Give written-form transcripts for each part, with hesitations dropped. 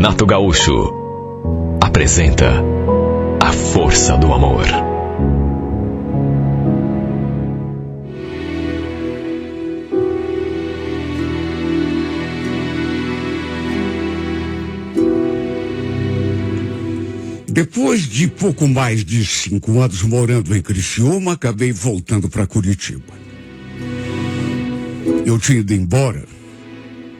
Renato Gaúcho apresenta A Força do Amor. Depois de pouco mais de 5 anos morando em Criciúma, acabei voltando para Curitiba. Eu tinha ido embora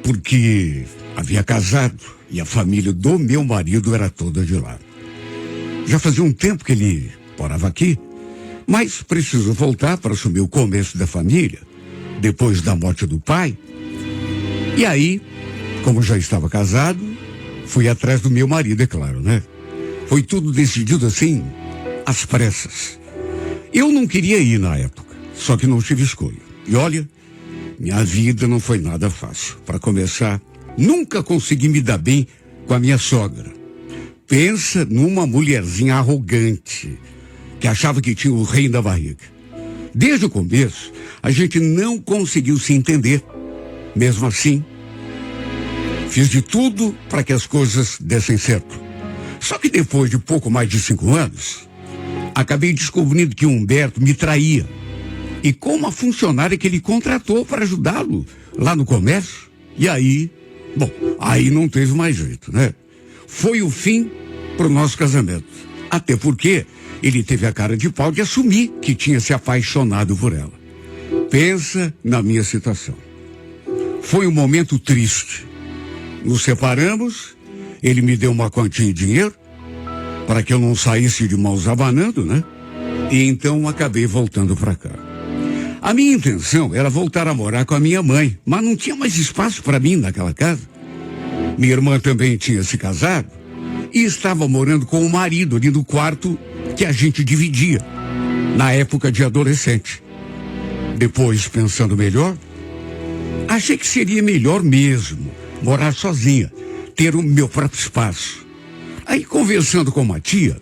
porque havia casado e a família do meu marido era toda de lá. Já fazia um tempo que ele morava aqui, mas preciso voltar para assumir o começo da família, depois da morte do pai. E aí, como já estava casado, fui atrás do meu marido, é claro, né? Foi tudo decidido assim, às pressas. Eu não queria ir na época, só que não tive escolha. E olha, minha vida não foi nada fácil. Para começar, nunca consegui me dar bem com a minha sogra. Pensa numa mulherzinha arrogante, que achava que tinha o rei na barriga. Desde o começo, a gente não conseguiu se entender. Mesmo assim, fiz de tudo para que as coisas dessem certo. Só que depois de pouco mais de 5 anos, acabei descobrindo que Humberto me traía. E com uma funcionária que ele contratou para ajudá-lo lá no comércio. E aí, aí não teve mais jeito, né? Foi o fim pro nosso casamento. Até porque ele teve a cara de pau de assumir que tinha se apaixonado por ela. Pensa na minha situação. Foi um momento triste. Nos separamos. Ele me deu uma quantia de dinheiro para que eu não saísse de mãos abanando, né? E então acabei voltando para cá. A minha intenção era voltar a morar com a minha mãe, mas não tinha mais espaço para mim naquela casa. Minha irmã também tinha se casado e estava morando com o marido ali no quarto que a gente dividia, na época de adolescente. Depois, pensando melhor, achei que seria melhor mesmo morar sozinha, ter o meu próprio espaço. Aí, conversando com uma tia,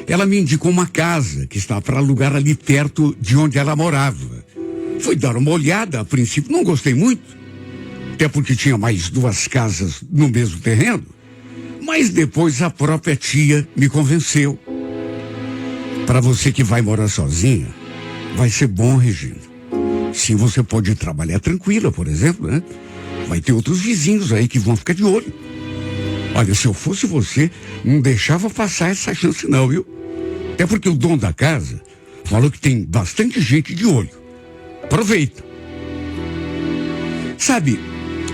ela me indicou uma casa que estava para alugar ali perto de onde ela morava. Fui dar uma olhada, a princípio não gostei muito, até porque tinha mais 2 casas no mesmo terreno, mas depois a própria tia me convenceu. Para você que vai morar sozinha, vai ser bom, Regina. Sim, você pode trabalhar tranquila, por exemplo, né? Vai ter outros vizinhos aí que vão ficar de olho. Olha, se eu fosse você, não deixava passar essa chance não, viu? Até porque o dono da casa falou que tem bastante gente de olho. Aproveita. Sabe,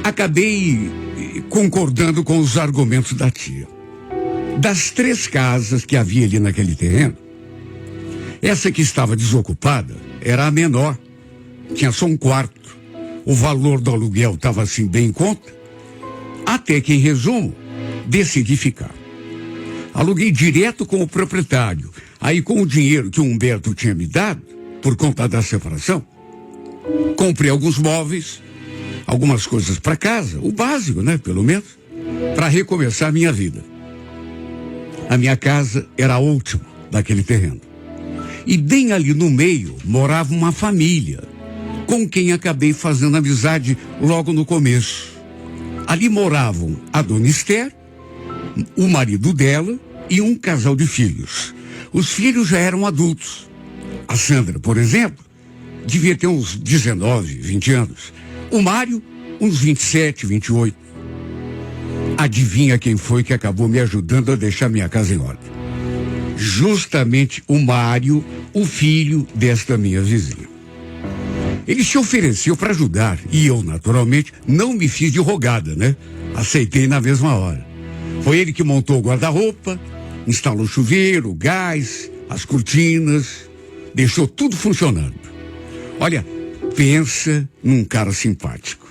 acabei concordando com os argumentos da tia. Das 3 casas que havia ali naquele terreno, essa que estava desocupada era a menor. Tinha só um quarto. O valor do aluguel estava assim bem em conta. Até que, em resumo, decidi ficar. Aluguei direto com o proprietário. Aí, com o dinheiro que o Humberto tinha me dado, por conta da separação, comprei alguns móveis, algumas coisas para casa, o básico, né, pelo menos, para recomeçar a minha vida. A minha casa era a última daquele terreno. E bem ali no meio morava uma família, com quem acabei fazendo amizade logo no começo. Ali moravam a dona Esther, o marido dela e um casal de filhos. Os filhos já eram adultos. A Sandra, por exemplo, devia ter uns 19, 20 anos. O Mário, uns 27, 28. Adivinha quem foi que acabou me ajudando a deixar minha casa em ordem? Justamente o Mário, o filho desta minha vizinha. Ele se ofereceu para ajudar e eu, naturalmente, não me fiz de rogada, né? Aceitei na mesma hora. Foi ele que montou o guarda-roupa, instalou o chuveiro, o gás, as cortinas, deixou tudo funcionando. Olha, pensa num cara simpático.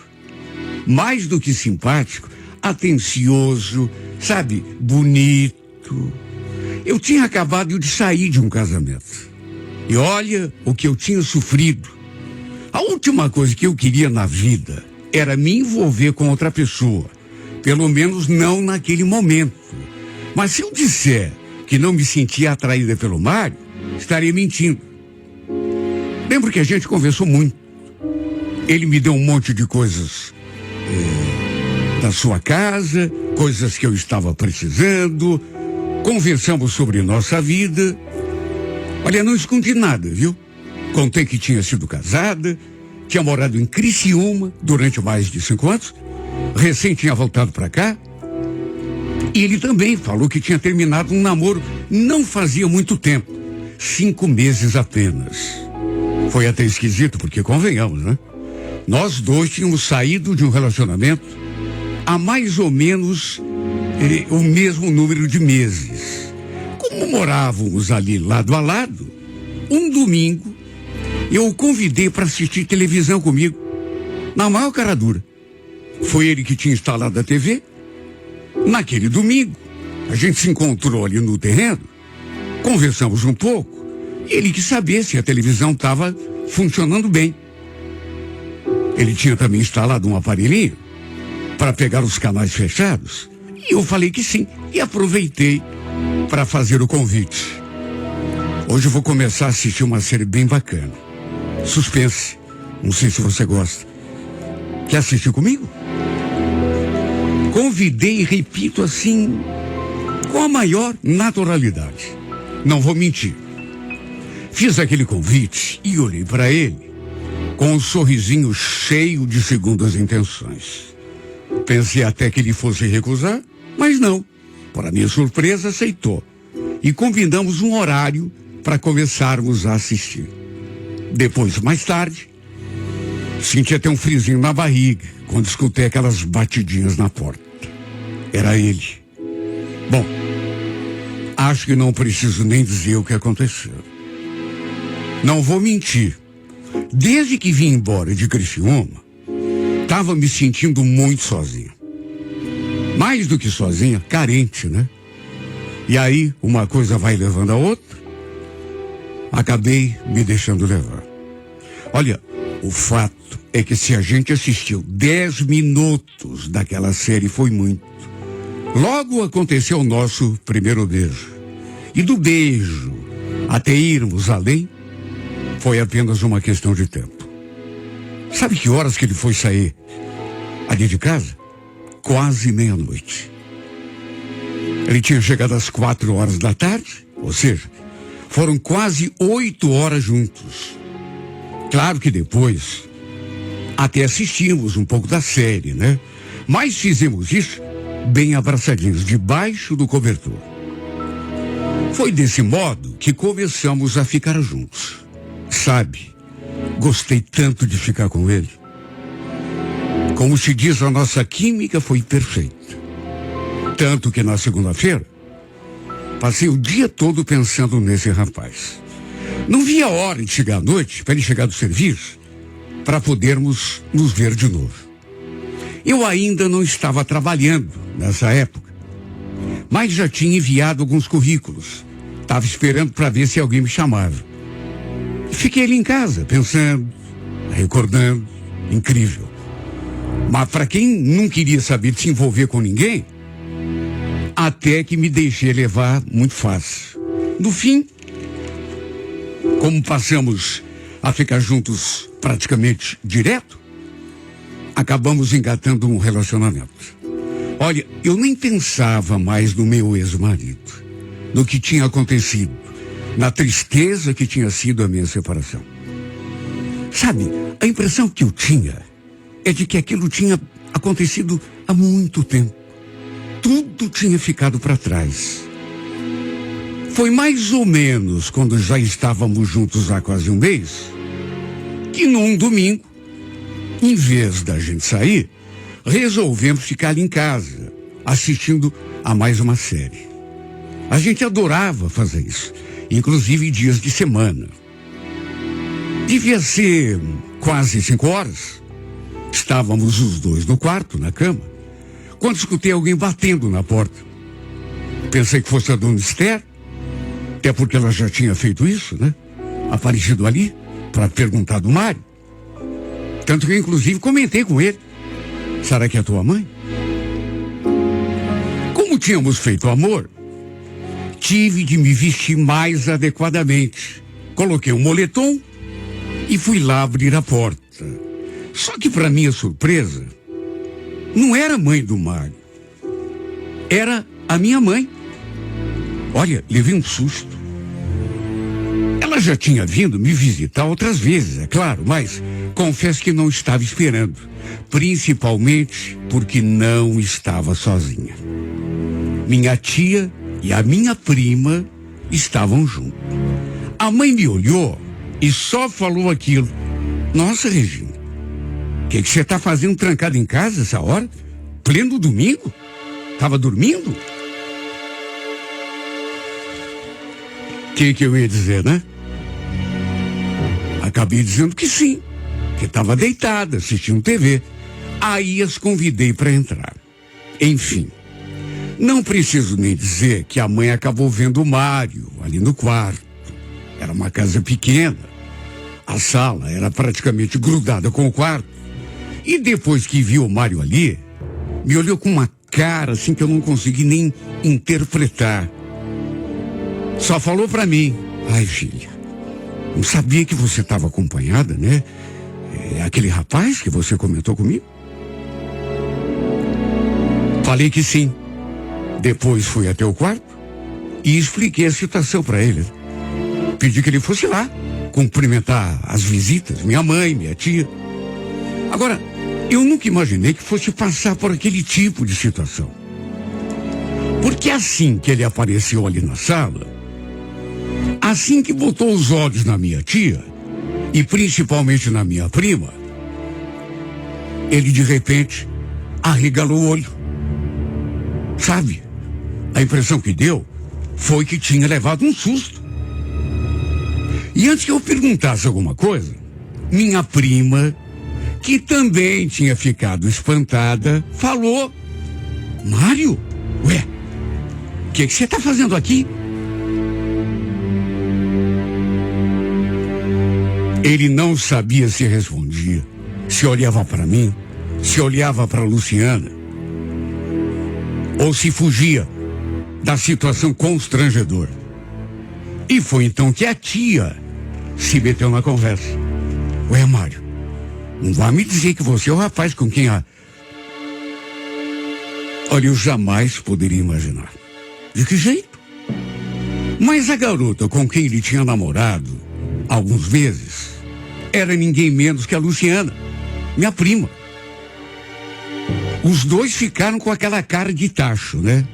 Mais do que simpático, atencioso, sabe, bonito. Eu tinha acabado de sair de um casamento. E olha o que eu tinha sofrido. A última coisa que eu queria na vida era me envolver com outra pessoa. Pelo menos não naquele momento. Mas se eu disser que não me sentia atraída pelo Mário, estaria mentindo. Lembro que a gente conversou muito. Ele me deu um monte de coisas da sua casa, coisas que eu estava precisando. Conversamos sobre nossa vida. Olha, não escondi nada, viu? Contei que tinha sido casada, tinha morado em Criciúma durante mais de 5 anos, recém tinha voltado para cá. E ele também falou que tinha terminado um namoro não fazia muito tempo, 5 meses apenas. Foi até esquisito, porque convenhamos, né? Nós dois tínhamos saído de um relacionamento há mais ou menos o mesmo número de meses. Como morávamos ali lado a lado, um domingo eu o convidei para assistir televisão comigo, na maior cara dura. Foi ele que tinha instalado a TV. Naquele domingo, a gente se encontrou ali no terreno, conversamos um pouco, e ele quis saber se a televisão estava funcionando bem. Ele tinha também instalado um aparelhinho para pegar os canais fechados, e eu falei que sim, e aproveitei para fazer o convite. Hoje eu vou começar a assistir uma série bem bacana, suspense, não sei se você gosta. Quer assistir comigo? Convidei e repito assim, com a maior naturalidade. Não vou mentir. Fiz aquele convite e olhei para ele com um sorrisinho cheio de segundas intenções. Pensei até que ele fosse recusar, mas não. Para minha surpresa, aceitou. E combinamos um horário para começarmos a assistir. Depois, mais tarde, senti até um friozinho na barriga quando escutei aquelas batidinhas na porta. Era ele. Bom, acho que não preciso nem dizer o que aconteceu. Não vou mentir. Desde que vim embora de Criciúma, estava me sentindo muito sozinho. Mais do que sozinha, carente, né? E aí, uma coisa vai levando a outra. Acabei me deixando levar. Olha, o fato é que se a gente assistiu 10 minutos daquela série, foi muito. Logo aconteceu o nosso primeiro beijo. E do beijo até irmos além, foi apenas uma questão de tempo. Sabe que horas que ele foi sair ali de casa? Quase meia-noite. Ele tinha chegado às 4 horas da tarde, ou seja, foram quase 8 horas juntos. Claro que depois até assistimos um pouco da série, né? Mas fizemos isso bem abraçadinhos, debaixo do cobertor. Foi desse modo que começamos a ficar juntos. Sabe, gostei tanto de ficar com ele. Como se diz, a nossa química foi perfeita. Tanto que na segunda-feira, passei o dia todo pensando nesse rapaz. Não via a hora de chegar à noite, para ele chegar do serviço, para podermos nos ver de novo. Eu ainda não estava trabalhando nessa época, mas já tinha enviado alguns currículos. Estava esperando para ver se alguém me chamava. Fiquei ali em casa, pensando, recordando, incrível. Mas para quem não queria saber de se envolver com ninguém, até que me deixei levar muito fácil. No fim, como passamos a ficar juntos praticamente direto, acabamos engatando um relacionamento. Olha, eu nem pensava mais no meu ex-marido, no que tinha acontecido, na tristeza que tinha sido a minha separação. Sabe, a impressão que eu tinha é de que aquilo tinha acontecido há muito tempo. Tudo tinha ficado para trás. Foi mais ou menos quando já estávamos juntos há quase um mês, que num domingo, em vez da gente sair, resolvemos ficar ali em casa, assistindo a mais uma série. A gente adorava fazer isso, inclusive em dias de semana. Devia ser quase 5 horas. Estávamos os dois no quarto, na cama, quando escutei alguém batendo na porta. Pensei que fosse a dona Esther, até porque ela já tinha feito isso, né? Aparecido ali para perguntar do Mário. Tanto que eu, inclusive, comentei com ele. Será que é tua mãe? Como tínhamos feito amor, tive de me vestir mais adequadamente. Coloquei um moletom e fui lá abrir a porta. Só que, para minha surpresa, não era mãe do Mário. Era a minha mãe. Olha, levei um susto. Ela já tinha vindo me visitar outras vezes, é claro, mas confesso que não estava esperando. Principalmente porque não estava sozinha. Minha tia e a minha prima estavam juntos. A mãe me olhou e só falou aquilo. Nossa, Regina, o que você está fazendo trancado em casa essa hora? Pleno domingo? Estava dormindo? O que eu ia dizer, né? Acabei dizendo que sim, que estava deitada, assistindo TV. Aí as convidei para entrar. Enfim, não preciso nem dizer que a mãe acabou vendo o Mário ali no quarto. Era uma casa pequena. A sala era praticamente grudada com o quarto. E depois que viu o Mário ali, me olhou com uma cara assim que eu não consegui nem interpretar. Só falou para mim: ai, filha, não sabia que você estava acompanhada, né? É aquele rapaz que você comentou comigo? Falei que sim. Depois fui até o quarto e expliquei a situação para ele. Pedi que ele fosse lá cumprimentar as visitas, minha mãe, minha tia. Agora, eu nunca imaginei que fosse passar por aquele tipo de situação. Porque assim que ele apareceu ali na sala, assim que botou os olhos na minha tia, e principalmente na minha prima, ele de repente arregalou o olho. Sabe, a impressão que deu foi que tinha levado um susto. E antes que eu perguntasse alguma coisa, minha prima, que também tinha ficado espantada, falou: Mário, ué, o que você está fazendo aqui? Ele não sabia se respondia, se olhava para mim, se olhava para Luciana, ou se fugia da situação constrangedora. E foi então que a tia se meteu na conversa. Ué, Mário, não vai me dizer que você é o rapaz com quem a... Olha, eu jamais poderia imaginar. De que jeito? Mas a garota com quem ele tinha namorado há alguns meses era ninguém menos que a Luciana, minha prima. Os dois ficaram com aquela cara de tacho, né?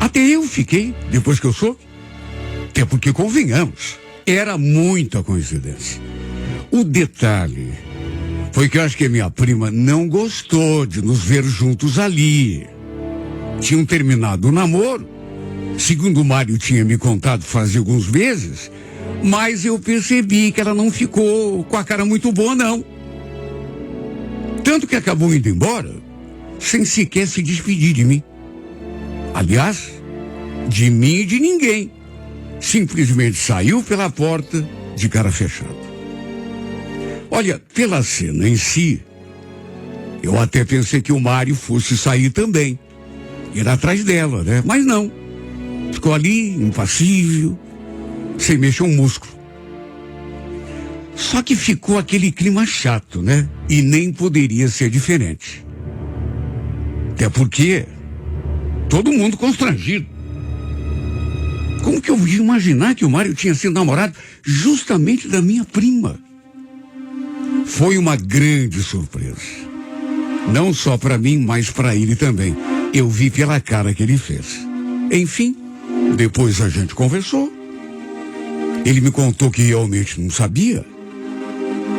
Até eu fiquei, depois que eu soube. Até porque, convenhamos, era muita coincidência. O detalhe foi que eu acho que a minha prima não gostou de nos ver juntos ali. Tinham terminado o namoro, segundo o Mário tinha me contado fazia alguns meses, mas eu percebi que ela não ficou com a cara muito boa, não. Tanto que acabou indo embora sem sequer se despedir de mim. Aliás, de mim e de ninguém. Simplesmente saiu pela porta de cara fechada. Olha, pela cena em si, eu até pensei que o Mário fosse sair também. Ir atrás dela, né? Mas não. Ficou ali, impassível, sem mexer um músculo. Só que ficou aquele clima chato, né? E nem poderia ser diferente. Até porque todo mundo constrangido. Como que eu ia imaginar que o Mário tinha sido namorado justamente da minha prima? Foi uma grande surpresa. Não só para mim, mas para ele também. Eu vi pela cara que ele fez. Enfim, depois a gente conversou. Ele me contou que realmente não sabia,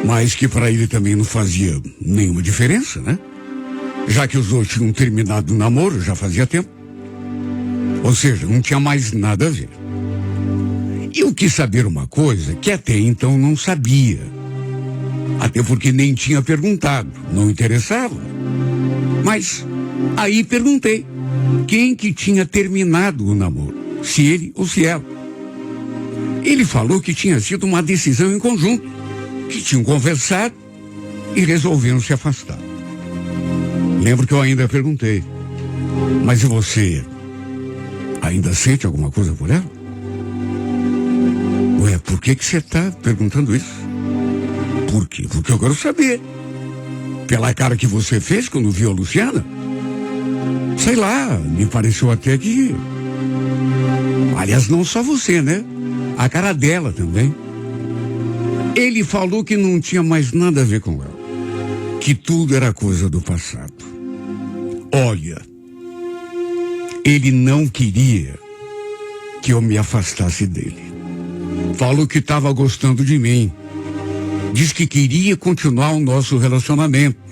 mas que para ele também não fazia nenhuma diferença, né? Já que os dois tinham terminado o namoro já fazia tempo. Ou seja, não tinha mais nada a ver. E eu quis saber uma coisa que até então não sabia. Até porque nem tinha perguntado, não interessava. Mas aí perguntei quem que tinha terminado o namoro, se ele ou se ela. Ele falou que tinha sido uma decisão em conjunto, que tinham conversado e resolveram se afastar. Lembro que eu ainda perguntei: mas e você ainda sente alguma coisa por ela? Ué, por que você está perguntando isso? Por quê? Porque eu quero saber. Pela cara que você fez quando viu a Luciana? Sei lá, me pareceu até que... Aliás, não só você, né? A cara dela também. Ele falou que não tinha mais nada a ver com ela. Que tudo era coisa do passado. Olha, ele não queria que eu me afastasse dele. Falou que estava gostando de mim. Diz que queria continuar o nosso relacionamento.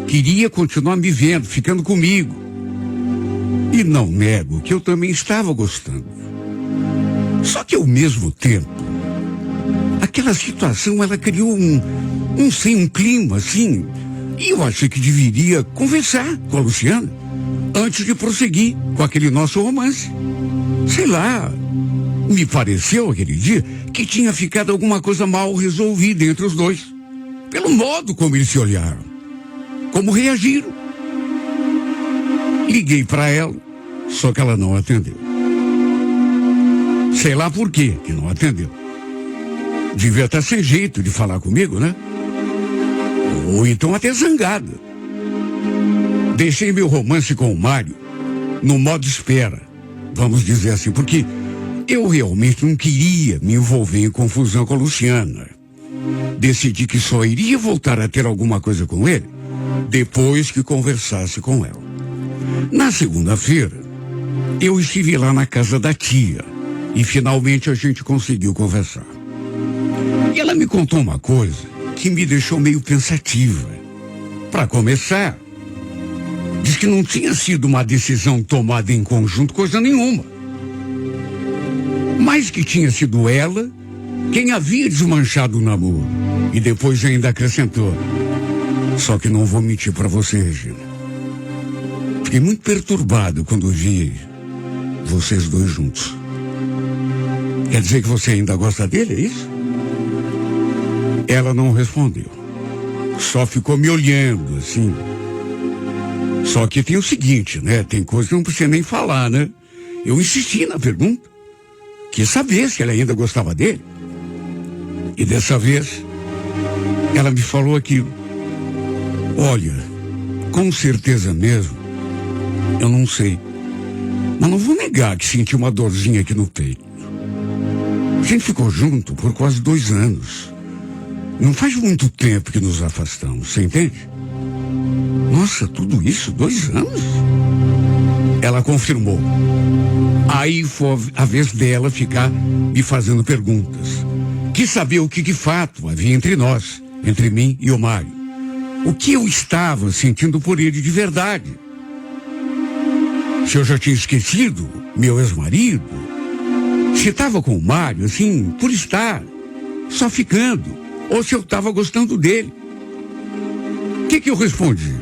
Queria continuar me vendo, ficando comigo. E não nego que eu também estava gostando. Só que ao mesmo tempo, aquela situação, ela criou um clima assim. E eu achei que deveria conversar com a Luciana antes de prosseguir com aquele nosso romance. Sei lá, me pareceu aquele dia que tinha ficado alguma coisa mal resolvida entre os dois. Pelo modo como eles se olharam, como reagiram. Liguei para ela, só que ela não atendeu. Sei lá por quê que não atendeu. Devia estar sem jeito de falar comigo, né? Ou então até zangada. Deixei meu romance com o Mário no modo espera, vamos dizer assim, porque eu realmente não queria me envolver em confusão com a Luciana. Decidi que só iria voltar a ter alguma coisa com ele depois que conversasse com ela. Na segunda-feira, eu estive lá na casa da tia e finalmente a gente conseguiu conversar. E ela me contou uma coisa que me deixou meio pensativa. Para começar, diz que não tinha sido uma decisão tomada em conjunto, coisa nenhuma. Mas que tinha sido ela quem havia desmanchado o namoro. E depois ainda acrescentou: só que não vou mentir para você, Regina. Fiquei muito perturbado quando vi vocês dois juntos. Quer dizer que você ainda gosta dele, é isso? Ela não respondeu. Só ficou me olhando, assim. Só que tem o seguinte, né? Tem coisa que não precisa nem falar, né? Eu insisti na pergunta. Quis saber se ela ainda gostava dele. E dessa vez, ela me falou aquilo. Olha, com certeza mesmo, eu não sei. Mas não vou negar que senti uma dorzinha aqui no peito. A gente ficou junto por quase 2 anos. Não faz muito tempo que nos afastamos, você entende? Nossa, tudo isso, 2 anos? Ela confirmou. Aí foi a vez dela ficar me fazendo perguntas. Quis saber o que de fato havia entre nós, entre mim e o Mário. O que eu estava sentindo por ele de verdade. Se eu já tinha esquecido meu ex-marido. Se estava com o Mário, assim, por estar, só ficando. Ou se eu estava gostando dele. O que eu respondi?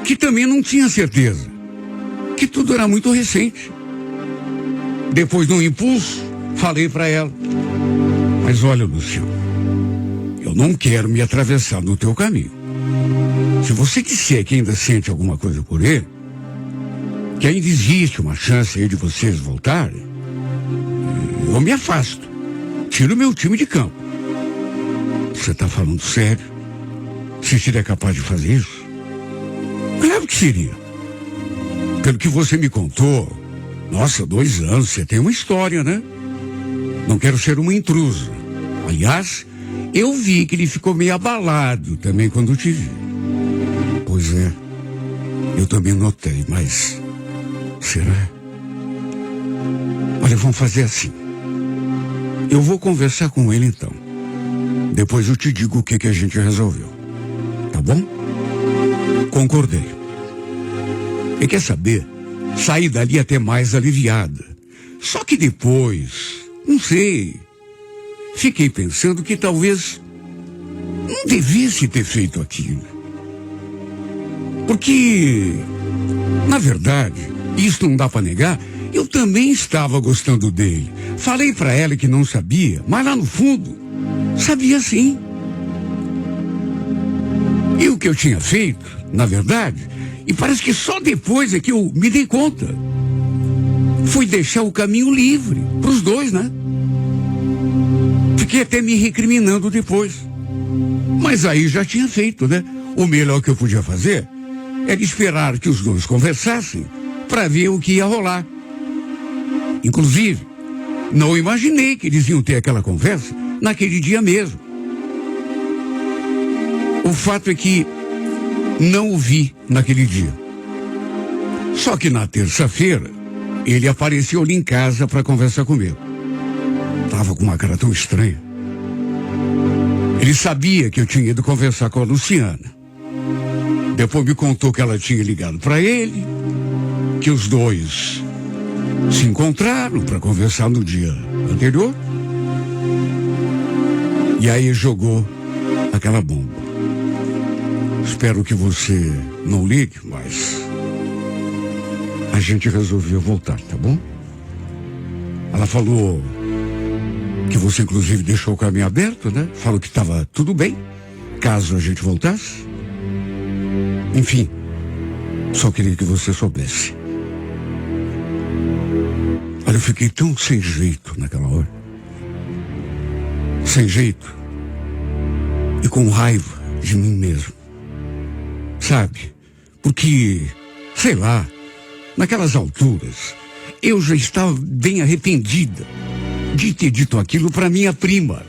Que também não tinha certeza. Que tudo era muito recente. Depois de um impulso, falei para ela: mas olha, Luciano, eu não quero me atravessar no teu caminho. Se você disser que ainda sente alguma coisa por ele, que ainda existe uma chance aí de vocês voltarem, eu me afasto. Tiro meu time de campo. Você está falando sério? Você seria capaz de fazer isso? Claro que seria. Pelo que você me contou, nossa, 2 anos, você tem uma história, né? Não quero ser uma intrusa. Aliás, eu vi que ele ficou meio abalado também quando te vi. Pois é, eu também notei, mas será? Olha, vamos fazer assim. Eu vou conversar com ele então. Depois eu te digo o que a gente resolveu. Tá bom? Concordei. E quer saber? Saí dali até mais aliviada. Só que depois, não sei, fiquei pensando que talvez não devesse ter feito aquilo. Porque, na verdade, isso não dá para negar, eu também estava gostando dele. Falei para ela que não sabia, mas lá no fundo, sabia sim. E o que eu tinha feito, na verdade, e parece que só depois é que eu me dei conta, foi deixar o caminho livre para os dois, né? Fiquei até me recriminando depois. Mas aí já tinha feito, né? o melhor que eu podia fazer era esperar que os dois conversassem para ver o que ia rolar. Inclusive, não imaginei que eles iam ter aquela conversa naquele dia mesmo. O fato é que não o vi naquele dia. Só que na terça-feira, ele apareceu ali em casa para conversar comigo. Tava com uma cara tão estranha. Ele sabia que eu tinha ido conversar com a Luciana. Depois me contou que ela tinha ligado para ele, que os dois se encontraram para conversar no dia anterior. E aí jogou aquela bomba. Espero que você não ligue, mas a gente resolveu voltar, tá bom? Ela falou que você inclusive deixou o caminho aberto, né? Falou que estava tudo bem, caso a gente voltasse. Enfim, só queria que você soubesse. Olha, eu fiquei tão sem jeito naquela hora. Sem jeito. E com raiva de mim mesmo. Sabe? Porque, sei lá, naquelas alturas, eu já estava bem arrependida de ter dito aquilo para minha prima.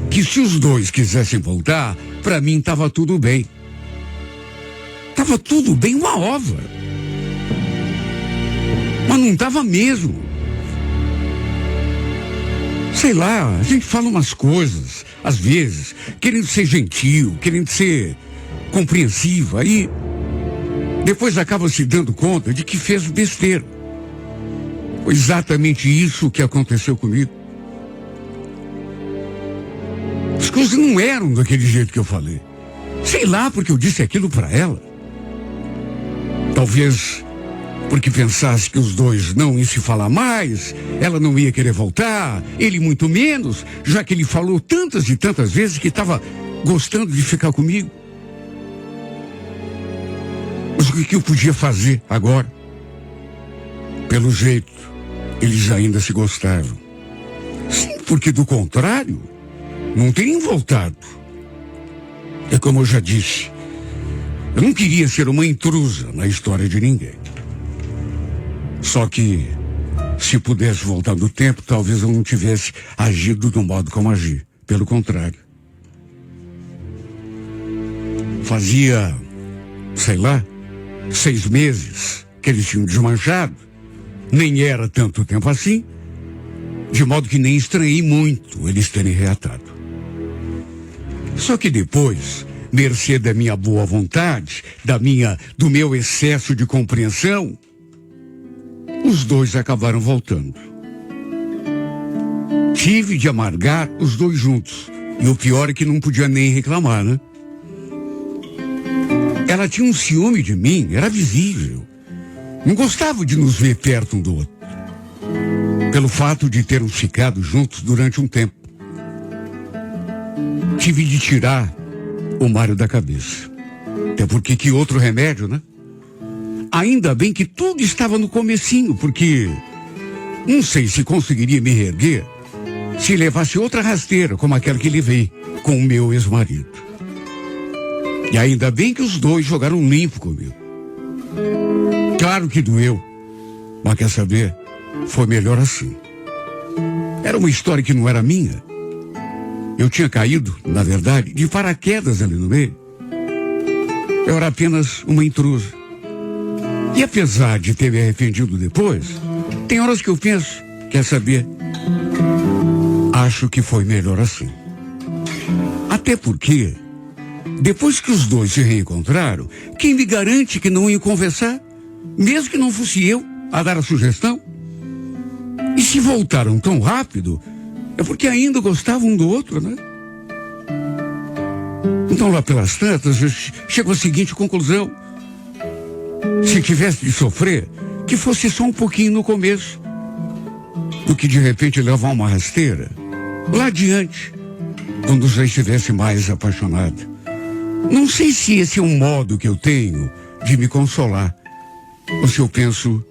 Que se os dois quisessem voltar, para mim estava tudo bem. Tava tudo bem, uma ova. Mas não tava mesmo. Sei lá, a gente fala umas coisas, às vezes, querendo ser gentil, querendo ser compreensiva, aí depois acaba se dando conta de que fez besteira. Foi exatamente isso que aconteceu comigo. As coisas não eram daquele jeito que eu falei. Sei lá porque eu disse aquilo para ela. Talvez porque pensasse que os dois não iam se falar mais, ela não ia querer voltar, ele muito menos, já que ele falou tantas e tantas vezes que estava gostando de ficar comigo. Mas o que eu podia fazer agora? Pelo jeito, eles ainda se gostavam. Sim, porque do contrário, não teriam voltado. É como eu já disse, eu não queria ser uma intrusa na história de ninguém. Só que, se pudesse voltar no tempo, talvez eu não tivesse agido do modo como agi. Pelo contrário. Fazia, sei lá, 6 meses que eles tinham desmanchado. Nem era tanto tempo assim. De modo que nem estranhei muito eles terem reatado. Só que depois, mercê da minha boa vontade, do meu excesso de compreensão, os dois acabaram voltando. Tive de amargar os dois juntos. E o pior é que não podia nem reclamar, né? Ela tinha um ciúme de mim, era visível. Não gostava de nos ver perto um do outro. Pelo fato de termos ficado juntos durante um tempo. Tive de tirar o Mário da cabeça. Até porque que outro remédio, né? Ainda bem que tudo estava no comecinho, porque não sei se conseguiria me reerguer se levasse outra rasteira, como aquela que levei com o meu ex-marido. E ainda bem que os dois jogaram limpo comigo. Claro que doeu, mas quer saber? Foi melhor assim. Era uma história que não era minha. Eu tinha caído, na verdade, de paraquedas ali no meio. Eu era apenas uma intrusa. E apesar de ter me arrependido depois, tem horas que eu penso, quer saber? Acho que foi melhor assim. Até porque, depois que os dois se reencontraram, quem me garante que não iam conversar? Mesmo que não fosse eu a dar a sugestão? E se voltaram tão rápido, é porque ainda gostavam um do outro, né? Então lá pelas tantas, eu chego à seguinte conclusão. Se tivesse de sofrer, que fosse só um pouquinho no começo, do que de repente levar uma rasteira lá adiante, quando já estivesse mais apaixonada. Não sei se esse é um modo que eu tenho de me consolar, ou se eu penso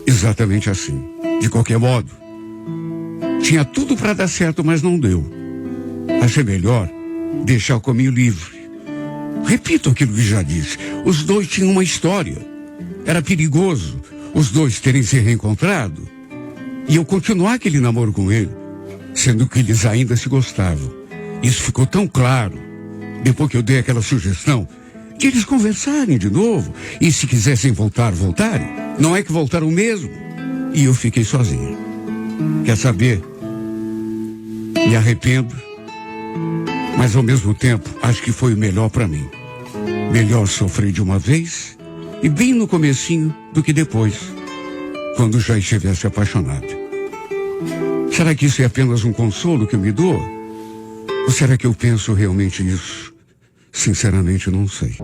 exatamente assim. De qualquer modo, tinha tudo para dar certo, mas não deu. Achei melhor deixar o caminho livre Repito aquilo que já disse. Os dois tinham uma história. Era perigoso os dois terem se reencontrado e eu continuar aquele namoro com ele, sendo que eles ainda se gostavam. Isso ficou tão claro depois que eu dei aquela sugestão de eles conversarem de novo e, se quisessem voltar, voltarem. Não é que voltaram mesmo. E eu fiquei sozinho. Quer saber? Me arrependo, mas ao mesmo tempo acho que foi o melhor para mim. Melhor sofrer de uma vez e bem no comecinho do que depois, quando já estivesse apaixonado. Será que isso é apenas um consolo que eu me dou? Ou será que eu penso realmente isso? Sinceramente, não sei.